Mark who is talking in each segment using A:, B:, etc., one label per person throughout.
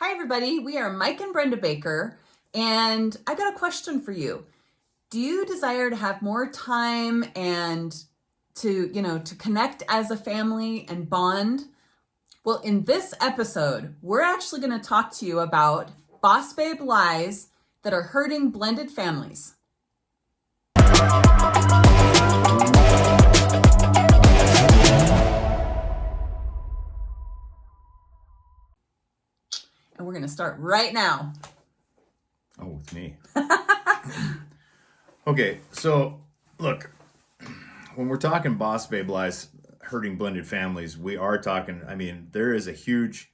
A: Hi, everybody. We are Mike and Brenda Baker, and I got a question for you. Do you desire to have more time and to connect as a family and bond? Well, in this episode, we're actually going to talk to you about boss babe lies that are hurting blended families. And we're going to start right now.
B: Oh, with me. Okay, so look, when we're talking boss babe lies hurting blended families, we are talking, there is a huge,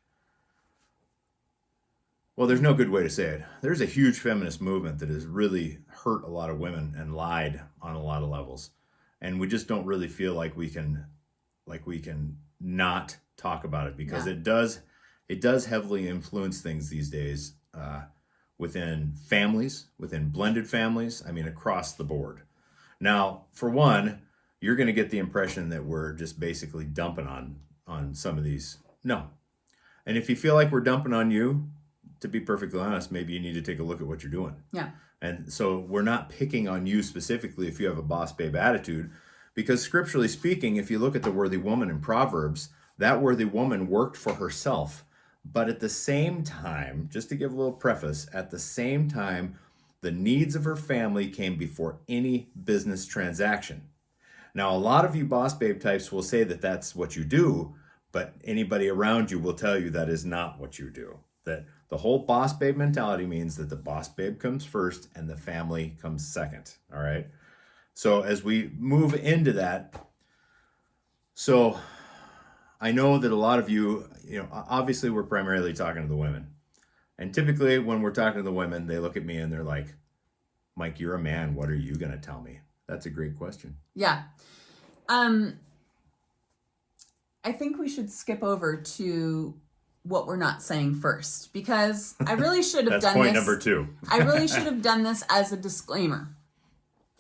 B: well, there's no good way to say it. There's a huge feminist movement that has really hurt a lot of women and lied on a lot of levels. And we just don't really feel like we can not talk about it because it does heavily influence things these days within families, within blended families, across the board. Now, for one, you're going to get the impression that we're just basically dumping on some of these. No. And if you feel like we're dumping on you, to be perfectly honest, maybe you need to take a look at what you're doing.
A: Yeah.
B: And so we're not picking on you specifically if you have a boss babe attitude, because scripturally speaking, if you look at the worthy woman in Proverbs, that worthy woman worked for herself. But at the same time, just to give a little preface, at the same time, the needs of her family came before any business transaction. Now, a lot of you boss babe types will say that that's what you do, but anybody around you will tell you that is not what you do. That the whole boss babe mentality means that the boss babe comes first and the family comes second, all right? So as we move into that, so I know that a lot of you, obviously we're primarily talking to the women. And typically when we're talking to the women, they look at me and they're like, Mike, you're a man. What are you going to tell me? That's a great question.
A: Yeah. I think we should skip over to what we're not saying first, because I really should have
B: That's
A: done
B: point
A: this.
B: number 2.
A: I really should have done this as a disclaimer.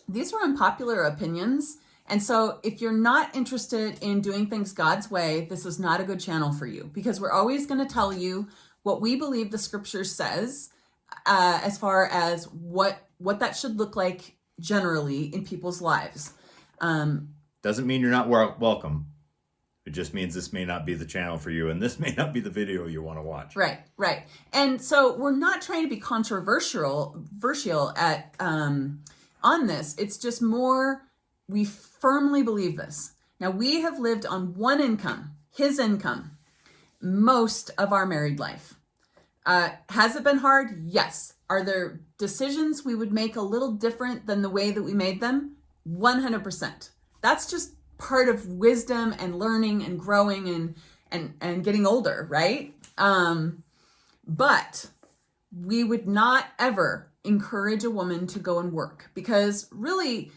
A: These are unpopular opinions. And so if you're not interested in doing things God's way, this is not a good channel for you, because we're always going to tell you what we believe the scripture says as far as what that should look like generally in people's lives.
B: Doesn't mean you're not welcome. It just means this may not be the channel for you, and this may not be the video you want to watch.
A: Right. And so we're not trying to be controversial at on this. It's just more, we firmly believe this. Now, we have lived on one income, his income, most of our married life. Has it been hard? Yes. Are there decisions we would make a little different than the way that we made them? 100%. That's just part of wisdom and learning and growing and getting older, right? But we would not ever encourage a woman to go and work, because really,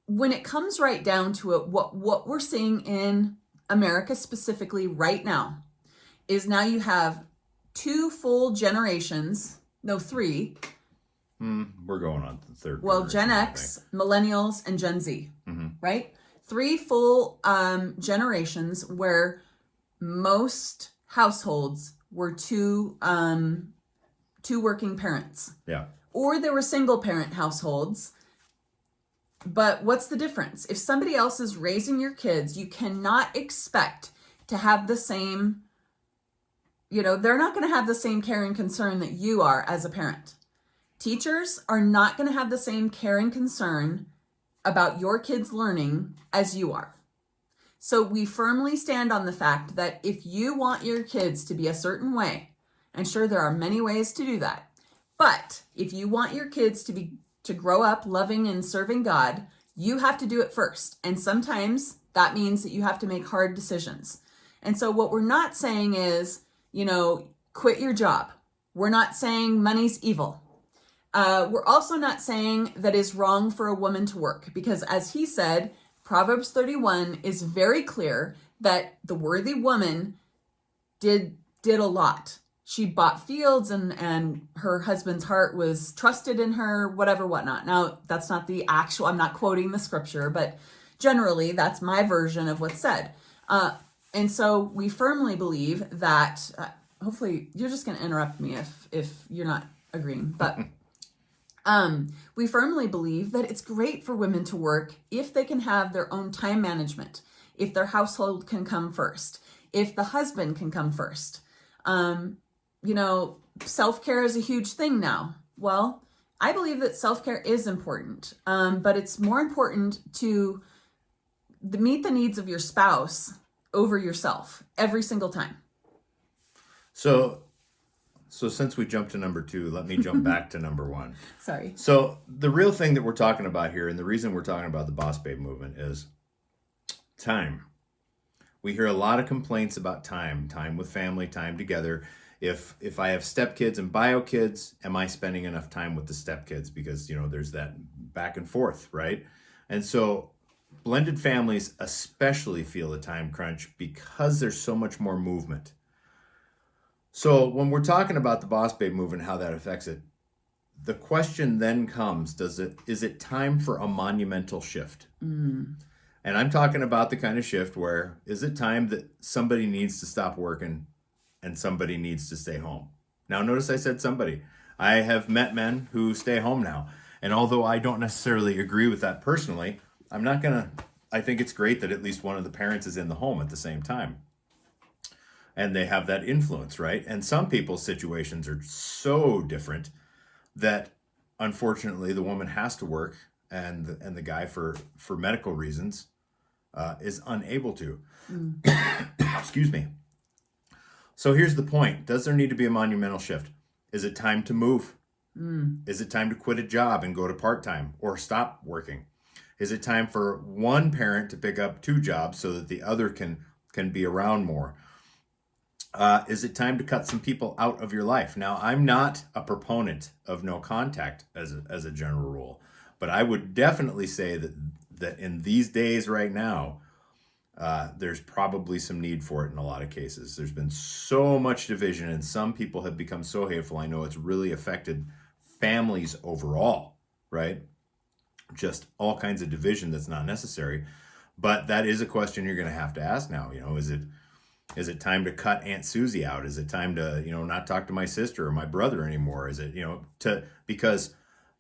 A: when it comes right down to it, what we're seeing in America specifically right now is now you have 2 full generations, no 3.
B: We're going on to the third.
A: Well, Gen X, Millennials, and Gen Z, right? 3 full generations where most households were 2 working parents.
B: Yeah.
A: Or there were single parent households. But what's the difference? If somebody else is raising your kids, you cannot expect to have the same, they're not going to have the same care and concern that you are as a parent. Teachers are not going to have the same care and concern about your kids' learning as you are. So we firmly stand on the fact that if you want your kids to be a certain way, and sure, there are many ways to do that, but if you want your kids to grow up loving and serving God, you have to do it first. And sometimes that means that you have to make hard decisions. And so what we're not saying is, quit your job. We're not saying money's evil. We're also not saying that it's wrong for a woman to work, because as he said, Proverbs 31 is very clear that the worthy woman did a lot. She bought fields and her husband's heart was trusted in her, whatever, whatnot. Now, that's not the actual, I'm not quoting the scripture, but generally that's my version of what's said. And so we firmly believe that hopefully you're just going to interrupt me if you're not agreeing, but we firmly believe that it's great for women to work if they can have their own time management, if their household can come first, if the husband can come first. Self-care is a huge thing now. Well, I believe that self-care is important, but it's more important to meet the needs of your spouse over yourself every single time.
B: So since we jumped to number 2, let me jump back to number 1.
A: Sorry.
B: So the real thing that we're talking about here, and the reason we're talking about the boss babe movement, is time. We hear a lot of complaints about time with family, time together. If I have stepkids and bio kids, am I spending enough time with the stepkids? Because, there's that back and forth, right? And so blended families especially feel a time crunch because there's so much more movement. So when we're talking about the boss babe movement, how that affects it, the question then comes, is it time for a monumental shift? And I'm talking about the kind of shift where, is it time that somebody needs to stop working and somebody needs to stay home? Now, notice I said somebody. I have met men who stay home now. And although I don't necessarily agree with that personally, I think it's great that at least one of the parents is in the home at the same time. And they have that influence, right? And some people's situations are so different that, unfortunately, the woman has to work and the guy, for medical reasons, is unable to. Excuse me. So here's the point. Does there need to be a monumental shift? Is it time to move? Is it time to quit a job and go to part-time or stop working? Is it time for one parent to pick up 2 jobs so that the other can be around more? Is it time to cut some people out of your life? Now, I'm not a proponent of no contact as a general rule, but I would definitely say that in these days right now, there's probably some need for it in a lot of cases. There's been so much division, and some people have become so hateful. I know it's really affected families overall, right? Just all kinds of division that's not necessary. But that is a question you're going to have to ask now. Is it time to cut Aunt Susie out? Is it time to, not talk to my sister or my brother anymore? Is it, because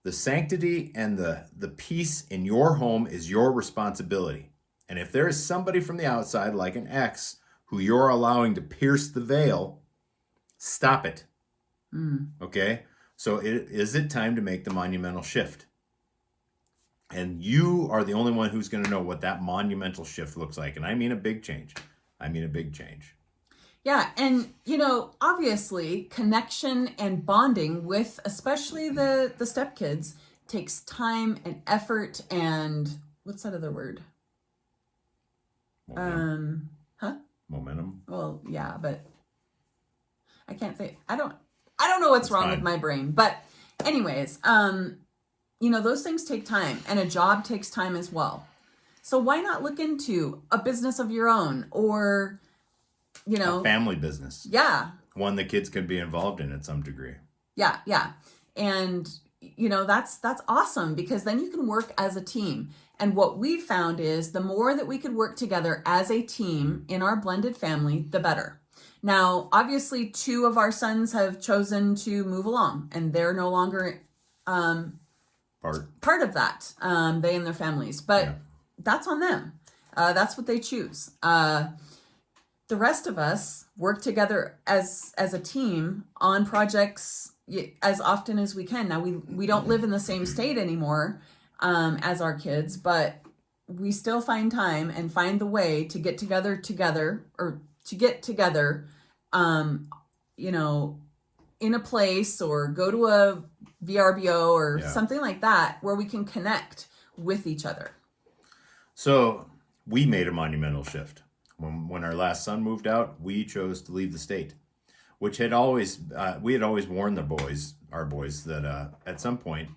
B: the sanctity and the peace in your home is your responsibility. And if there is somebody from the outside, like an ex, who you're allowing to pierce the veil, stop it. Okay? So is it time to make the monumental shift? And you are the only one who's going to know what that monumental shift looks like. And I mean a big change.
A: Yeah, and obviously connection and bonding with especially the stepkids takes time and effort and what's that other word?
B: Momentum.
A: Momentum. Well, yeah, but I can't think. I don't know what's wrong with my brain. But anyways, those things take time, and a job takes time as well. So why not look into a business of your own, or,
B: a family business?
A: Yeah.
B: One that kids can be involved in at some degree.
A: Yeah. And, that's awesome, because then you can work as a team. And what we've found is the more that we could work together as a team in our blended family, the better. Now, obviously, 2 of our sons have chosen to move along, and they're no longer part of that, they and their families. But that's on them. That's what they choose. The rest of us work together as a team on projects as often as we can. Now, we don't live in the same state anymore as our kids, but we still find time and find the way to get together, or to get together, in a place, or go to a VRBO or something like that, where we can connect with each other.
B: So we made a monumental shift. When our last son moved out, we chose to leave the state, which we had always warned our boys, that at some point,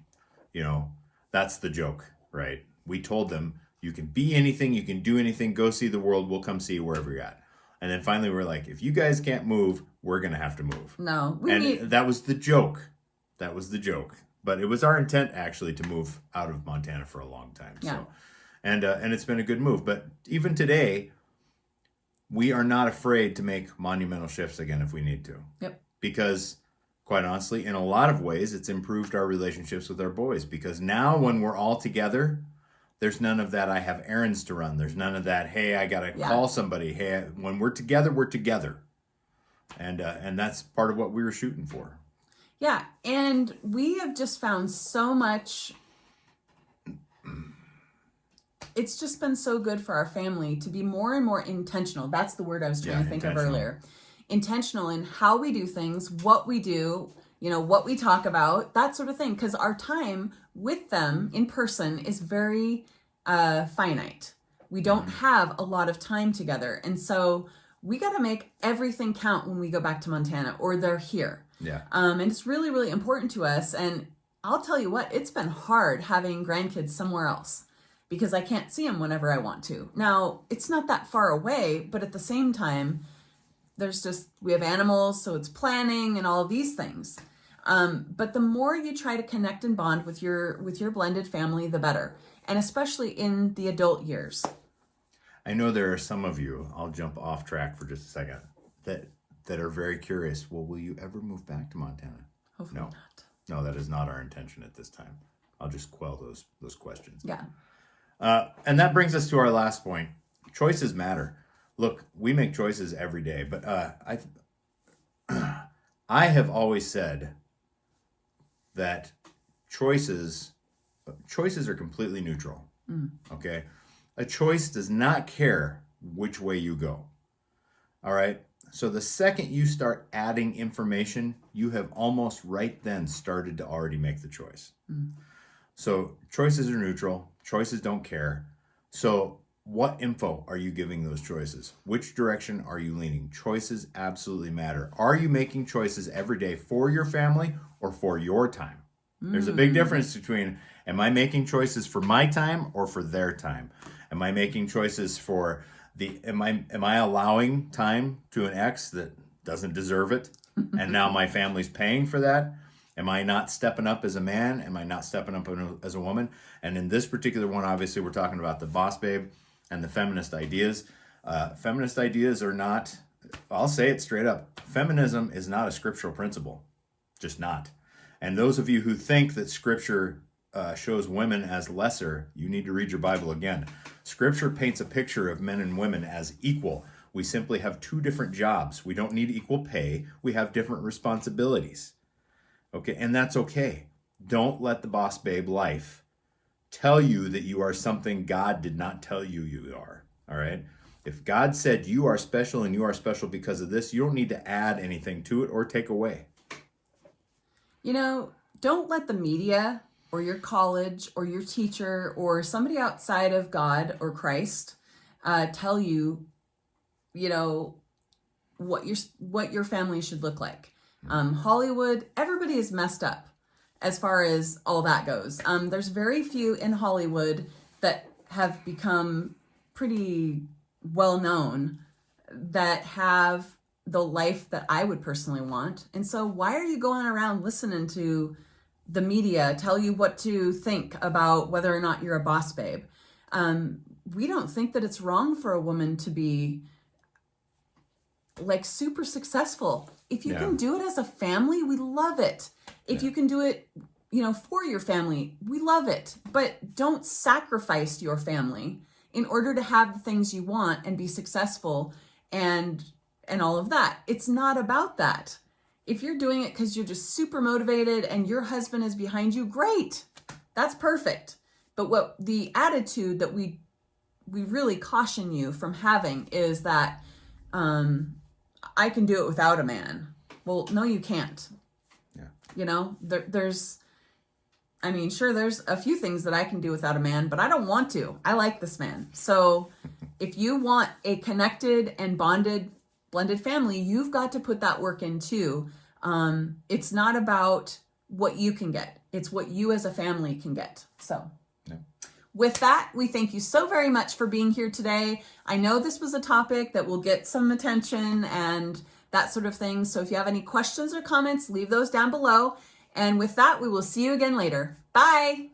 B: that's the joke, right? We told them, you can be anything, you can do anything, go see the world, we'll come see you wherever you're at. And then finally we're like, if you guys can't move, we're going to have to move.
A: No.
B: That was the joke. But it was our intent, actually, to move out of Montana for a long time.
A: Yeah.
B: So, and it's been a good move. But even today, we are not afraid to make monumental shifts again if we need to.
A: Yep.
B: Because, quite honestly, in a lot of ways, it's improved our relationships with our boys. Because now when we're all together, there's none of that, I have errands to run. There's none of that, hey, I got to call somebody. Hey, when we're together, we're together. And that's part of what we were shooting for.
A: Yeah, and we have just found so much. It's just been so good for our family to be more and more intentional. That's the word I was trying to think of earlier. Intentional in how we do things, what we do, what we talk about, that sort of thing. Because our time with them in person is very finite. We don't have a lot of time together. And so we got to make everything count when we go back to Montana or they're here.
B: Yeah.
A: And it's really, really important to us. And I'll tell you what, it's been hard having grandkids somewhere else because I can't see them whenever I want to. Now, it's not that far away, but at the same time, we have animals, so it's planning and all of these things. But the more you try to connect and bond with your blended family, the better. And especially in the adult years.
B: I know there are some of you, I'll jump off track for just a second, that are very curious. Well, will you ever move back to Montana?
A: Hopefully not.
B: No, that is not our intention at this time. I'll just quell those questions.
A: Yeah.
B: And that brings us to our last point. Choices matter. Look, we make choices every day, but I have always said that choices are completely neutral. Okay? A choice does not care which way you go. All right? So the second you start adding information, you have almost right then started to already make the choice. So choices are neutral. Choices don't care. So what info are you giving those choices? Which direction are you leaning? Choices absolutely matter. Are you making choices every day for your family or for your time? There's a big difference between, am I making choices for my time or for their time? Am I making choices for am I allowing time to an ex that doesn't deserve it? And now my family's paying for that? Am I not stepping up as a man? Am I not stepping up as a woman? And in this particular one, obviously, we're talking about the boss babe and the feminist ideas. Feminist ideas are not, I'll say it straight up, feminism is not a scriptural principle. Just not. And those of you who think that scripture shows women as lesser, you need to read your Bible again. Scripture paints a picture of men and women as equal. We simply have two different jobs. We don't need equal pay. We have different responsibilities. Okay, and that's okay. Don't let the boss babe life tell you that you are something God did not tell you you are. All right? If God said you are special and you are special because of this, you don't need to add anything to it or take away.
A: Don't let the media or your college or your teacher or somebody outside of God or Christ tell you, what your family should look like. Hollywood, everybody is messed up as far as all that goes. There's very few in Hollywood that have become pretty well known that have the life that I would personally want. And so why are you going around listening to the media tell you what to think about whether or not you're a boss babe? We don't think that it's wrong for a woman to be super successful. If you can do it as a family, we love it. If you can do it, for your family, we love it. But don't sacrifice your family in order to have the things you want and be successful and all of that. It's not about that. If you're doing it because you're just super motivated and your husband is behind you, great. That's perfect. But what the attitude that we really caution you from having is that I can do it without a man. Well, no, you can't. Yeah. There's a few things that I can do without a man, but I don't want to. I like this man. So if you want a connected and blended family, you've got to put that work in too. It's not about what you can get. It's what you as a family can get. So with that, we thank you so very much for being here today. I know this was a topic that will get some attention and that sort of thing. So if you have any questions or comments, leave those down below. And with that, we will see you again later. Bye.